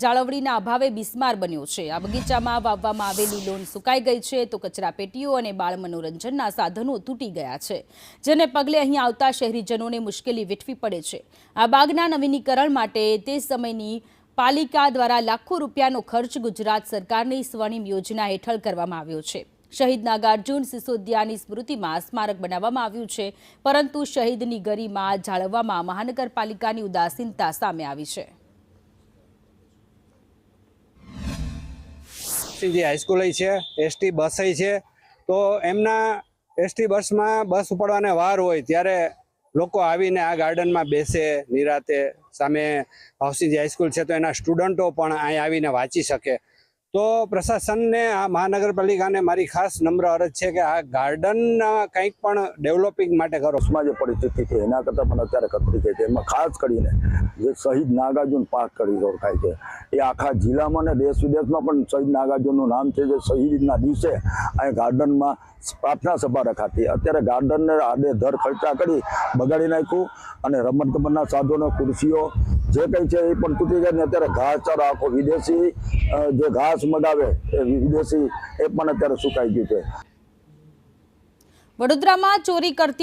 જાળવણીના અભાવે બિસ્માર બન્યો છે। આ બગીચામાં વાવવામાં આવેલી લોન સુકાઈ ગઈ છે તો કચરાપેટીઓ અને બાળ મનોરંજનના સાધનો તૂટી ગયા છે, જેને પગલે અહીં આવતા શહેરીજનોને મુશ્કેલી વેઠવી પડે છે। આ બાગના નવીનીકરણ માટે તે સમયની પાલિકા દ્વારા લાખો રૂપિયાનો ખર્ચ ગુજરાત સરકારની સ્વર્ણિમ યોજના હેઠળ કરવામાં આવ્યો છે। શહીદ નાગાર્જુન સિસોદિયાની સ્મૃતિમાં સ્મારક બનાવવામાં આવ્યું છે, પરંતુ શહીદની ગરિમા જાળવવામાં મહાનગરપાલિકાની ઉદાસીનતા સામે આવી છે। જે હાઈસ્કૂલ છે, એસટી બસ છે, તો એમના એસટી બસમાં બસ ઉપડવાને વાર હોય ત્યારે લોકો આવીને આ ગાર્ડનમાં બેસે નિરાતે। સામે ભાવસિંહ હાઈસ્કૂલ છે તો એના સ્ટુડન્ટો પણ અહીં આવીને વાંચી શકે। તો પ્રશાસનને આ મહાનગરપાલિકાને મારી ખાસ નમ્ર અરજ છે કે આ ગાર્ડન કંઈક પણ ડેવલપિંગ માટે કરો। માં જે પરિસ્થિતિ છે એના કરતાં પણ અત્યારે કથળી ગઈ છે। એમાં ખાસ કરીને જે શહીદ નાગાર્જુન પાર્ક કરી ઓળખાય છે, એ આખા જિલ્લામાં ને દેશ વિદેશમાં પણ શહીદ નાગાર્જુનનું નામ છે। જે શહીદના દિવસે અહીં ગાર્ડનમાં પ્રાર્થના સભા રખાતી, અત્યારે ગાર્ડનને આડેધડ ખર્ચા કરી બગાડી નાખ્યું અને રમતગમતના સાધનો, ખુરશીઓ જે કંઈ છે એ પણ તૂટી ગયા ને અત્યારે ઘાસચારો આખો વિદેશી જે ઘાસ મગાવે એ વિદેશી એ પણ અત્યારે સુકાઈ ગયું છે। વડોદરામાં ચોરી કરતી